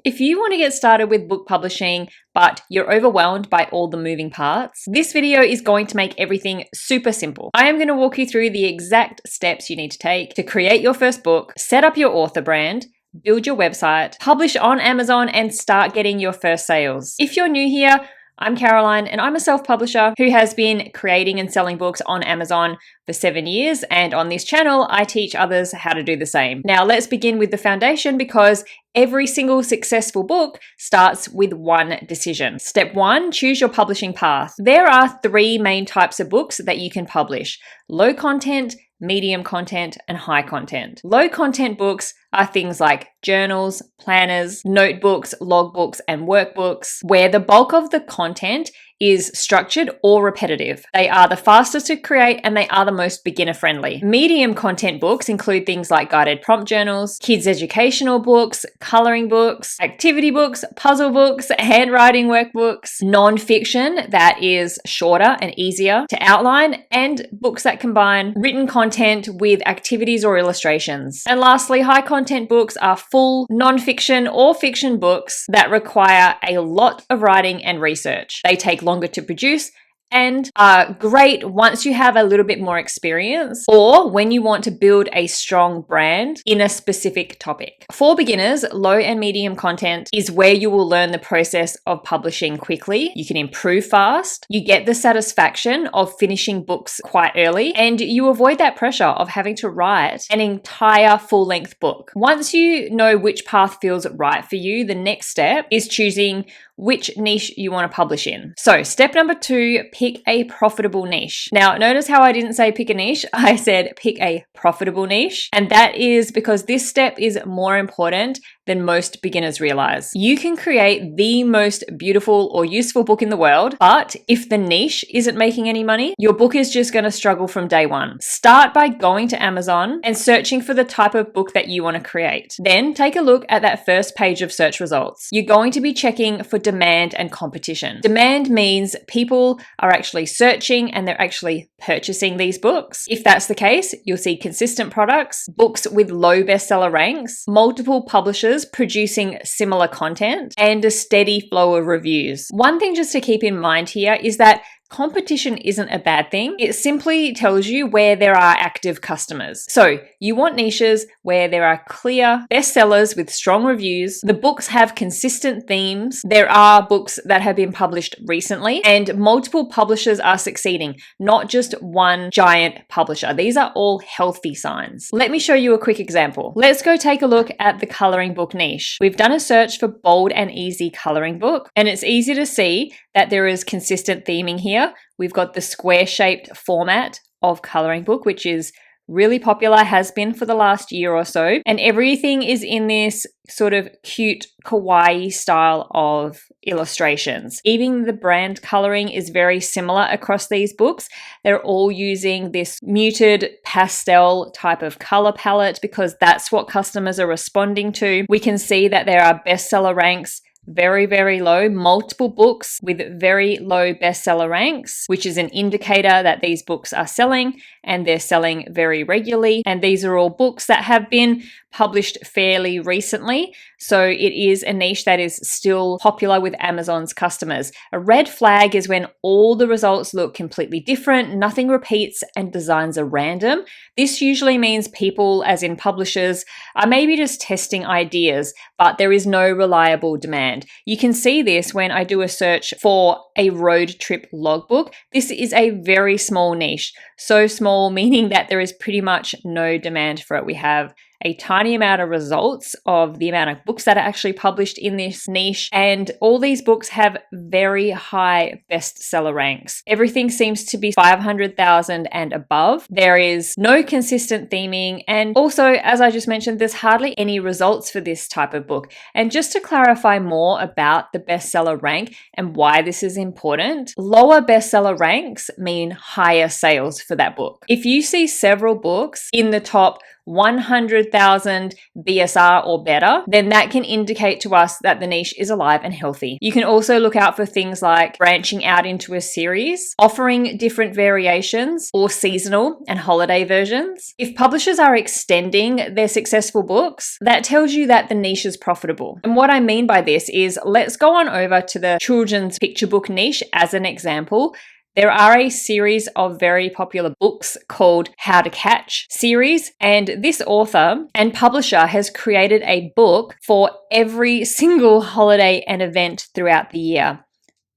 If you want to get started with book publishing, but you're overwhelmed by all the moving parts, this video is going to make everything super simple. I am going to walk you through the exact steps you need to take to create your first book, set up your author brand, build your website, publish on Amazon, and start getting your first sales. If you're new here, I'm Caroline, and I'm a self-publisher who has been creating and selling books on Amazon for 7 years, and on this channel, I teach others how to do the same. Now, let's begin with the foundation because every single successful book starts with one decision. Step 1, choose your publishing path. There are 3 main types of books that you can publish: low content, medium content, and high content. Low content books are things like journals, planners, notebooks, logbooks, and workbooks, where the bulk of the content is structured or repetitive. They are the fastest to create and they are the most beginner friendly. Medium content books include things like guided prompt journals, kids educational books, coloring books, activity books, puzzle books, handwriting workbooks, non-fiction that is shorter and easier to outline, and books that combine written content with activities or illustrations. And lastly, high content books are full non-fiction or fiction books that require a lot of writing and research. They take longer to produce and are great once you have a little bit more experience or when you want to build a strong brand in a specific topic. For beginners, low and medium content is where you will learn the process of publishing quickly. You can improve fast, you get the satisfaction of finishing books quite early, and you avoid that pressure of having to write an entire full-length book. Once you know which path feels right for you, the next step is choosing which niche you want to publish in. So step number 2, pick a profitable niche. Now, notice how I didn't say pick a niche, I said pick a profitable niche. And that is because this step is more important than most beginners realize. You can create the most beautiful or useful book in the world, but if the niche isn't making any money, your book is just going to struggle from day one. Start by going to Amazon and searching for the type of book that you want to create. Then take a look at that first page of search results. You're going to be checking for demand and competition. Demand means people are actually searching and they're actually purchasing these books. If that's the case, you'll see consistent products, books with low bestseller ranks, multiple publishers producing similar content, and a steady flow of reviews. One thing just to keep in mind here is that competition isn't a bad thing. It simply tells you where there are active customers. So you want niches where there are clear bestsellers with strong reviews. The books have consistent themes. There are books that have been published recently and multiple publishers are succeeding, not just one giant publisher. These are all healthy signs. Let me show you a quick example. Let's go take a look at the coloring book niche. We've done a search for bold and easy coloring book, and it's easy to see that there is consistent theming here. We've got the square-shaped format of coloring book, which is really popular, has been for the last year or so. And everything is in this sort of cute kawaii style of illustrations. Even the brand coloring is very similar across these books. They're all using this muted pastel type of color palette because that's what customers are responding to. We can see that there are bestseller ranks very, very low, multiple books with very low bestseller ranks, which is an indicator that these books are selling and they're selling very regularly. And these are all books that have been published fairly recently. So it is a niche that is still popular with Amazon's customers. A red flag is when all the results look completely different, nothing repeats, and designs are random. This usually means people, as in publishers, are maybe just testing ideas, but there is no reliable demand. You can see this when I do a search for a road trip logbook. This is a very small niche, so small, meaning that there is pretty much no demand for it. We have a tiny amount of results of the amount of books that are actually published in this niche, and all these books have very high bestseller ranks. Everything seems to be 500,000 and above. There is no consistent theming, and also, as I just mentioned, there's hardly any results for this type of book. And just to clarify more about the bestseller rank and why this is important, lower bestseller ranks mean higher sales for that book. If you see several books in the top 100,000 BSR or better, then that can indicate to us that the niche is alive and healthy. You can also look out for things like branching out into a series, offering different variations or seasonal and holiday versions. If publishers are extending their successful books, that tells you that the niche is profitable. And what I mean by this is, let's go on over to the children's picture book niche as an example. There are a series of very popular books called How to Catch series, and this author and publisher has created a book for every single holiday and event throughout the year.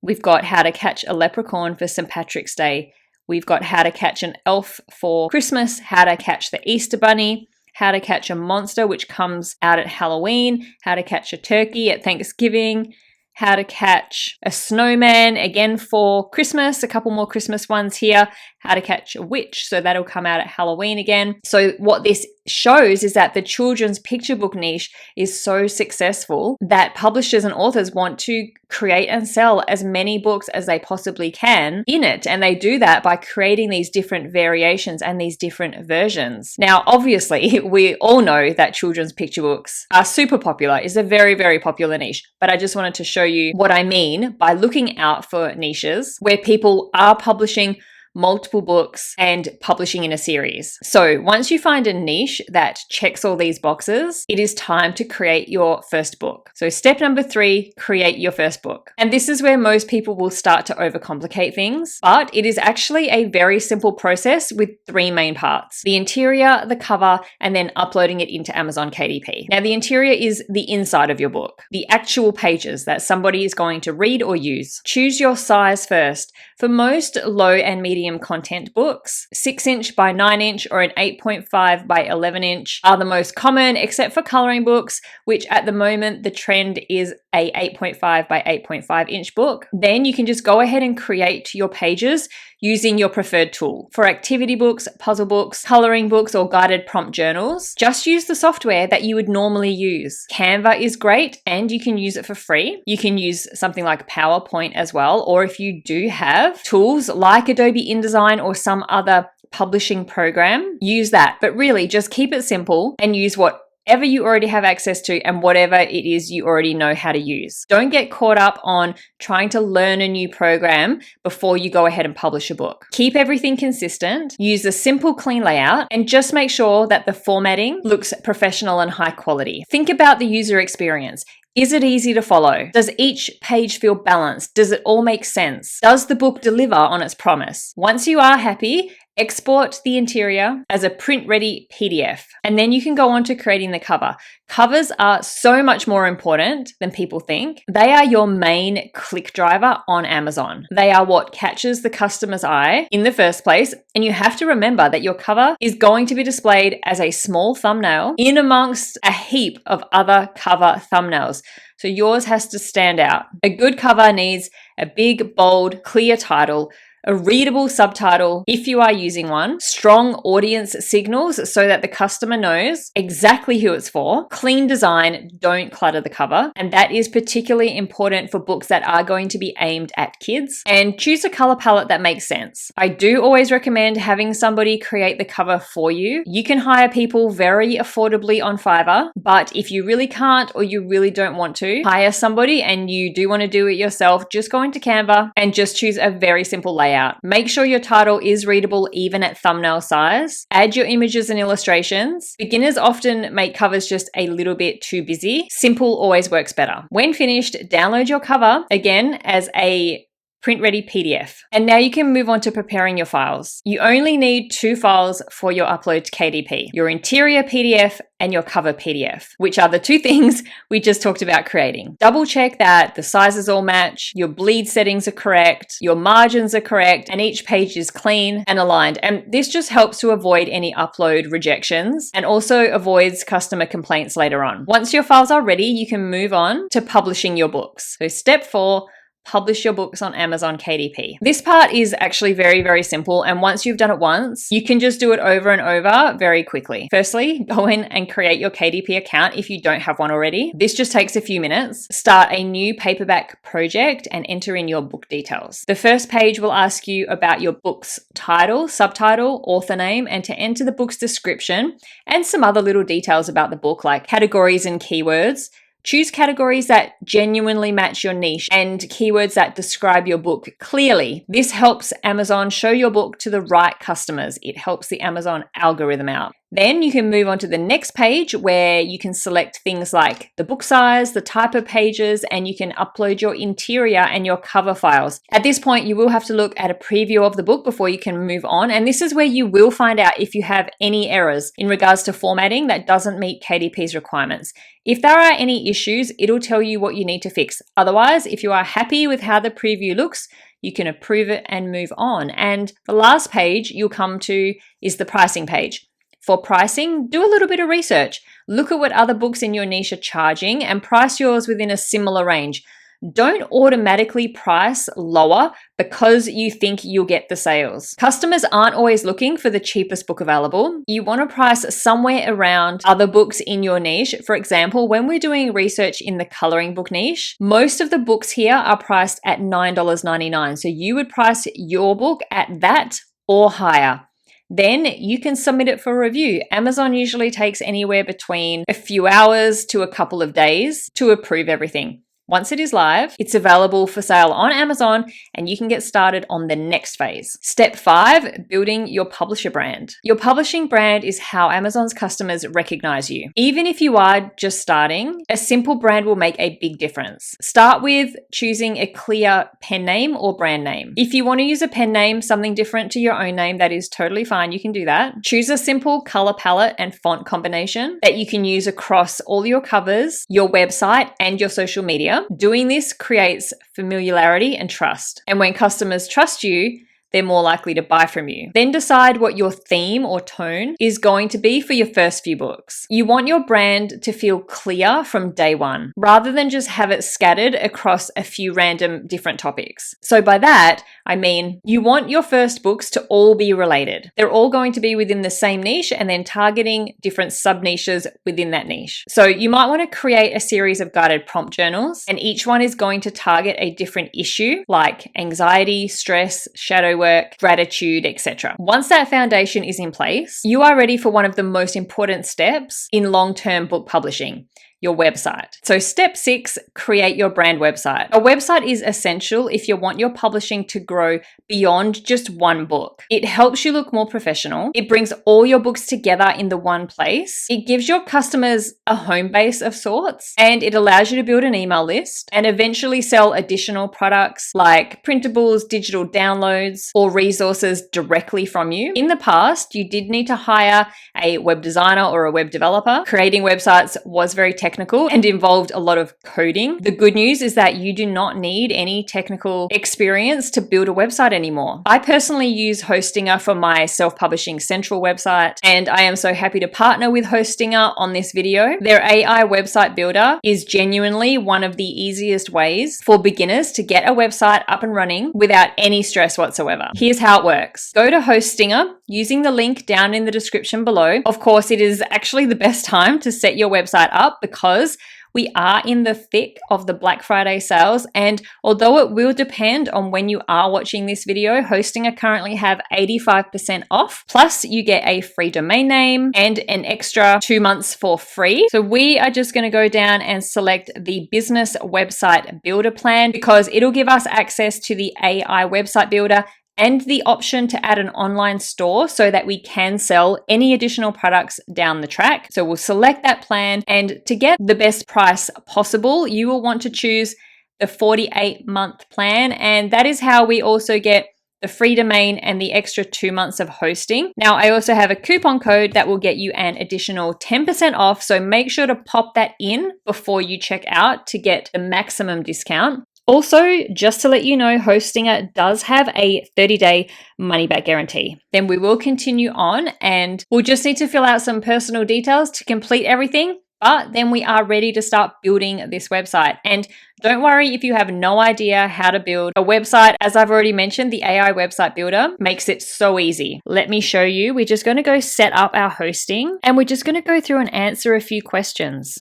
We've got How to Catch a Leprechaun for St. Patrick's Day. We've got How to Catch an Elf for Christmas, How to Catch the Easter Bunny, How to Catch a Monster, which comes out at Halloween, How to Catch a Turkey at Thanksgiving, How to Catch a Snowman, again for Christmas, a couple more Christmas ones here, How to Catch a Witch, so that'll come out at Halloween again. So what this shows is that the children's picture book niche is so successful that publishers and authors want to create and sell as many books as they possibly can in it. And they do that by creating these different variations and these different versions. Now, obviously, we all know that children's picture books are super popular. It's a very, very popular niche. But I just wanted to show you what I mean by looking out for niches where people are publishing multiple books and publishing in a series. So once you find a niche that checks all these boxes, it is time to create your first book. So step number 3, create your first book. And this is where most people will start to overcomplicate things, but it is actually a very simple process with 3 main parts: the interior, the cover, and then uploading it into Amazon KDP. Now, the interior is the inside of your book, the actual pages that somebody is going to read or use. Choose your size first. For most low and medium content books, 6-inch by 9-inch or an 8.5 by 11-inch are the most common, except for coloring books, which at the moment the trend is a 8.5 by 8.5-inch book. Then you can just go ahead and create your pages using your preferred tool. For activity books, puzzle books, coloring books, or guided prompt journals, just use the software that you would normally use. Canva is great and you can use it for free. You can use something like PowerPoint as well, or if you do have tools like Adobe InDesign or some other publishing program, use that. But really, just keep it simple and use whatever you already have access to and whatever it is you already know how to use. Don't get caught up on trying to learn a new program before you go ahead and publish a book. Keep everything consistent, use a simple, clean layout, and just make sure that the formatting looks professional and high quality. Think about the user experience. Is it easy to follow? Does each page feel balanced? Does it all make sense? Does the book deliver on its promise? Once you are happy, export the interior as a print-ready PDF, and then you can go on to creating the cover. Covers are so much more important than people think. They are your main click driver on Amazon. They are what catches the customer's eye in the first place, and you have to remember that your cover is going to be displayed as a small thumbnail in amongst a heap of other cover thumbnails. So yours has to stand out. A good cover needs a big, bold, clear title, a readable subtitle if you are using one, strong audience signals so that the customer knows exactly who it's for, clean design, don't clutter the cover, and that is particularly important for books that are going to be aimed at kids, and choose a color palette that makes sense. I do always recommend having somebody create the cover for you. You can hire people very affordably on Fiverr, but if you really can't or you really don't want to hire somebody and you do want to do it yourself, just go into Canva and just choose a very simple layout. Make sure your title is readable even at thumbnail size. Add your images and illustrations. Beginners often make covers just a little bit too busy. Simple always works better. When finished, download your cover again as a print-ready PDF. And now you can move on to preparing your files. You only need 2 files for your upload to KDP, your interior PDF and your cover PDF, which are the 2 things we just talked about creating. Double check that the sizes all match, your bleed settings are correct, your margins are correct, and each page is clean and aligned. And this just helps to avoid any upload rejections and also avoids customer complaints later on. Once your files are ready, you can move on to publishing your books. So step 4, publish your books on Amazon KDP. This part is actually very, very simple. And once you've done it once, you can just do it over and over very quickly. Firstly, go in and create your KDP account if you don't have one already. This just takes a few minutes. Start a new paperback project and enter in your book details. The first page will ask you about your book's title, subtitle, author name, and to enter the book's description and some other little details about the book like categories and keywords. Choose categories that genuinely match your niche and keywords that describe your book clearly. This helps Amazon show your book to the right customers. It helps the Amazon algorithm out. Then you can move on to the next page where you can select things like the book size, the type of pages, and you can upload your interior and your cover files. At this point, you will have to look at a preview of the book before you can move on. And this is where you will find out if you have any errors in regards to formatting that doesn't meet KDP's requirements. If there are any issues, it'll tell you what you need to fix. Otherwise, if you are happy with how the preview looks, you can approve it and move on. And the last page you'll come to is the pricing page. For pricing, do a little bit of research. Look at what other books in your niche are charging and price yours within a similar range. Don't automatically price lower because you think you'll get the sales. Customers aren't always looking for the cheapest book available. You want to price somewhere around other books in your niche. For example, when we're doing research in the coloring book niche, most of the books here are priced at $9.99. So you would price your book at that or higher. Then you can submit it for review. Amazon usually takes anywhere between a few hours to a couple of days to approve everything. Once it is live, it's available for sale on Amazon and you can get started on the next phase. Step 5, building your publisher brand. Your publishing brand is how Amazon's customers recognize you. Even if you are just starting, a simple brand will make a big difference. Start with choosing a clear pen name or brand name. If you want to use a pen name, something different to your own name, that is totally fine. You can do that. Choose a simple color palette and font combination that you can use across all your covers, your website, and your social media. Doing this creates familiarity and trust. And when customers trust you, they're more likely to buy from you. Then decide what your theme or tone is going to be for your first few books. You want your brand to feel clear from day one, rather than just have it scattered across a few random different topics. So by that, I mean, you want your first books to all be related. They're all going to be within the same niche and then targeting different sub-niches within that niche. So you might want to create a series of guided prompt journals, and each one is going to target a different issue like anxiety, stress, shadow work, gratitude, etc. Once that foundation is in place, you are ready for one of the most important steps in long-term book publishing, your website. So step 6, create your brand website. A website is essential if you want your publishing to grow beyond just one book. It helps you look more professional. It brings all your books together in the one place. It gives your customers a home base of sorts, and it allows you to build an email list and eventually sell additional products like printables, digital downloads, or resources directly from you. In the past, you did need to hire a web designer or a web developer. Creating websites was very technical and involved a lot of coding. The good news is that you do not need any technical experience to build a website anymore. I personally use Hostinger for my self-publishing central website, and I am so happy to partner with Hostinger on this video. Their AI website builder is genuinely one of the easiest ways for beginners to get a website up and running without any stress whatsoever. Here's how it works. Go to Hostinger using the link down in the description below. Of course, it is actually the best time to set your website up because we are in the thick of the Black Friday sales, and although it will depend on when you are watching this video, Hostinger currently have 85% off, plus you get a free domain name and an extra 2 months for free. So we are just going to go down and select the business website builder plan because it'll give us access to the AI website builder and the option to add an online store so that we can sell any additional products down the track. So we'll select that plan, and to get the best price possible, you will want to choose the 48-month plan, and that is how we also get the free domain and the extra 2 months of hosting. Now, I also have a coupon code that will get you an additional 10% off, so make sure to pop that in before you check out to get the maximum discount. Also, just to let you know, Hostinger does have a 30-day money-back guarantee. Then we will continue on, and we'll just need to fill out some personal details to complete everything. but then we are ready to start building this website. And don't worry if you have no idea how to build a website. As I've already mentioned, the AI website builder makes it so easy. Let me show you. We're just going to go set up our hosting, and we're just going to go through and answer a few questions.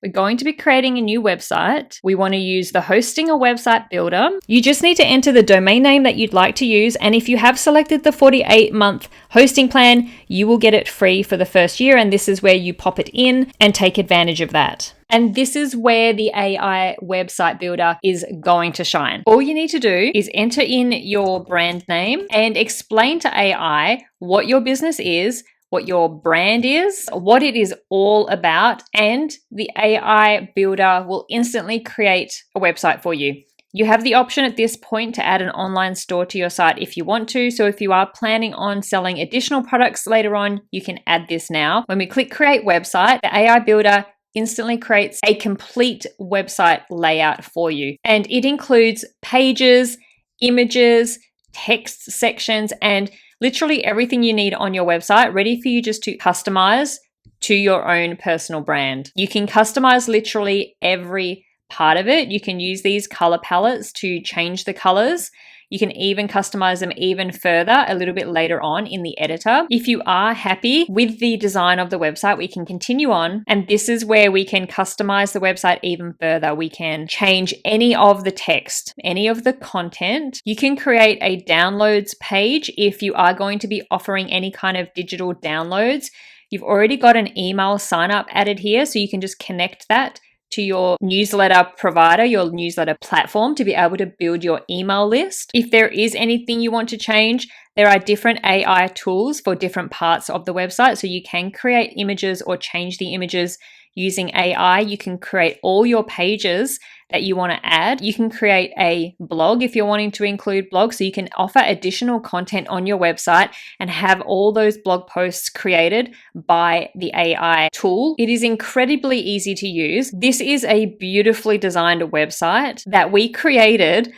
We're going to be creating a new website. We want to use the hosting a website builder. You just need to enter the domain name that you'd like to use. And if you have selected the 48-month hosting plan, you will get it free for the first year. And this is where you pop it in and take advantage of that. And this is where the AI website builder is going to shine. All you need to do is enter in your brand name and explain to AI what your business is, what your brand is, what it is all about, and the AI builder will instantly create a website for you. You have the option at this point to add an online store to your site if you want to. So if you are planning on selling additional products later on, you can add this now. When we click create website, the AI builder instantly creates a complete website layout for you. And it includes pages, images, text sections, and literally everything you need on your website, ready for you just to customize to your own personal brand. You can customize literally every part of it. You can use these color palettes to change the colors. You can even customize them even further a little bit later on in the editor. If you are happy with the design of the website, we can continue on. And this is where we can customize the website even further. We can change any of the text, any of the content. You can create a downloads page if you are going to be offering any kind of digital downloads. You've already got an email sign up added here, so you can just connect that to your newsletter provider, your newsletter platform, to be able to build your email list. If there is anything you want to change, there are different AI tools for different parts of the website. So you can create images or change the images using AI. You can create all your pages that you want to add. You can create a blog if you're wanting to include blogs. So you can offer additional content on your website and have all those blog posts created by the AI tool. It is incredibly easy to use. This is a beautifully designed website that we created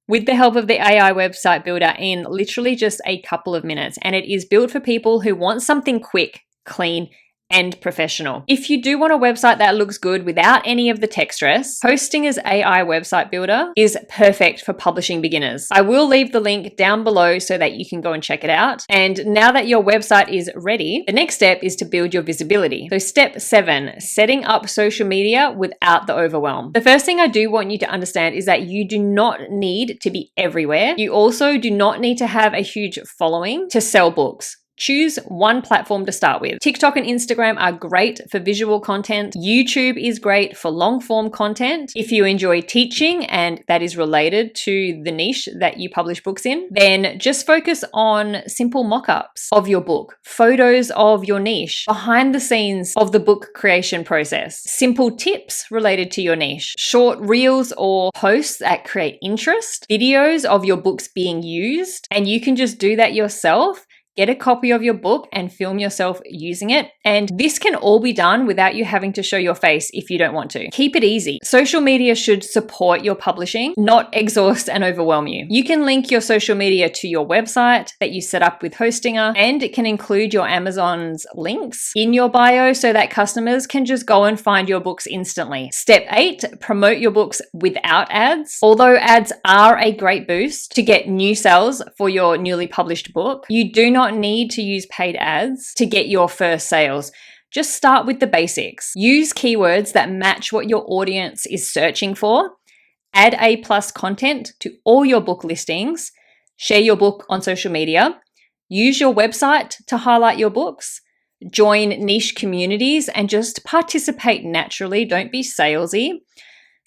with the help of the AI website builder in literally just a couple of minutes. And it is built for people who want something quick, clean, and professional. If you do want a website that looks good without any of the tech stress, Hostinger's AI website builder is perfect for publishing beginners. I will leave the link down below so that you can go and check it out. And now that your website is ready, the next step is to build your visibility. So step 7, setting up social media without the overwhelm. The first thing I do want you to understand is that you do not need to be everywhere. You also do not need to have a huge following to sell books. Choose one platform to start with. TikTok and Instagram are great for visual content. YouTube is great for long form content. If you enjoy teaching and that is related to the niche that you publish books in, then just focus on simple mock-ups of your book, photos of your niche, behind the scenes of the book creation process, simple tips related to your niche, short reels or posts that create interest, videos of your books being used, and you can just do that yourself. Get a copy of your book and film yourself using it. And this can all be done without you having to show your face if you don't want to. Keep it easy. Social media should support your publishing, not exhaust and overwhelm you. You can link your social media to your website that you set up with Hostinger, and it can include your Amazon's links in your bio so that customers can just go and find your books instantly. Step 8, promote your books without ads. Although ads are a great boost to get new sales for your newly published book, you do not need to use paid ads to get your first sales. Just start with the basics. Use keywords that match what your audience is searching for. Add A+ content to all your book listings. Share your book on social media. Use your website to highlight your books. Join niche communities and just participate naturally. Don't be salesy.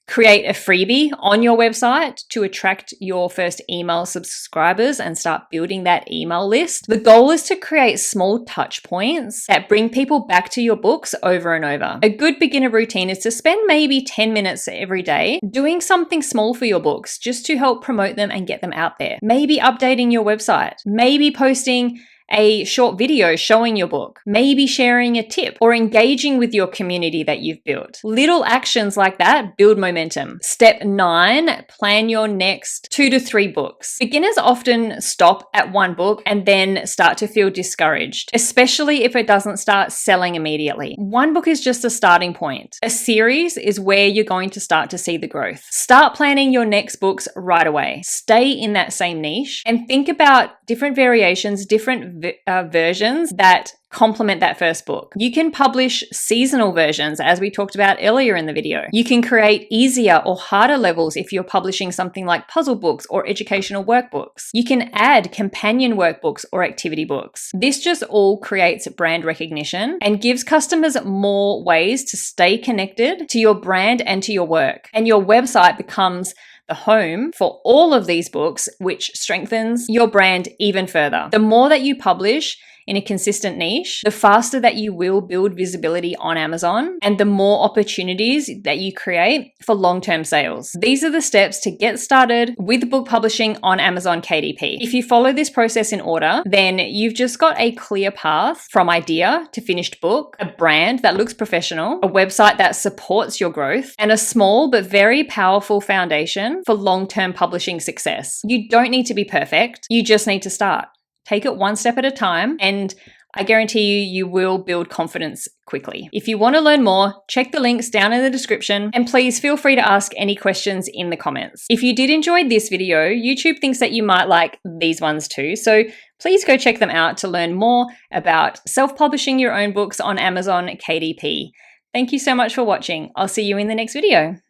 Create a freebie on your website to attract your first email subscribers and start building that email list. The goal is to create small touch points that bring people back to your books over and over. A good beginner routine is to spend maybe 10 minutes every day doing something small for your books just to help promote them and get them out there. Maybe updating your website, maybe posting a short video showing your book, maybe sharing a tip or engaging with your community that you've built. Little actions like that build momentum. Step 9, plan your next 2 to 3 books. Beginners often stop at one book and then start to feel discouraged, especially if it doesn't start selling immediately. One book is just a starting point. A series is where you're going to start to see the growth. Start planning your next books right away. Stay in that same niche and think about different variations, different versions that complement that first book. You can publish seasonal versions, as we talked about earlier in the video. You can create easier or harder levels if you're publishing something like puzzle books or educational workbooks. You can add companion workbooks or activity books. This just all creates brand recognition and gives customers more ways to stay connected to your brand and to your work. And your website becomes the home for all of these books, which strengthens your brand even further. The more that you publish in a consistent niche, the faster that you will build visibility on Amazon and the more opportunities that you create for long-term sales. These are the steps to get started with book publishing on Amazon KDP. If you follow this process in order, then you've just got a clear path from idea to finished book, a brand that looks professional, a website that supports your growth, and a small but very powerful foundation for long-term publishing success. You don't need to be perfect, you just need to start. Take it one step at a time, and I guarantee you will build confidence quickly. If you want to learn more, check the links down in the description, and please feel free to ask any questions in the comments. If you did enjoy this video, YouTube thinks that you might like these ones too, so please go check them out to learn more about self-publishing your own books on Amazon KDP. Thank you so much for watching. I'll see you in the next video.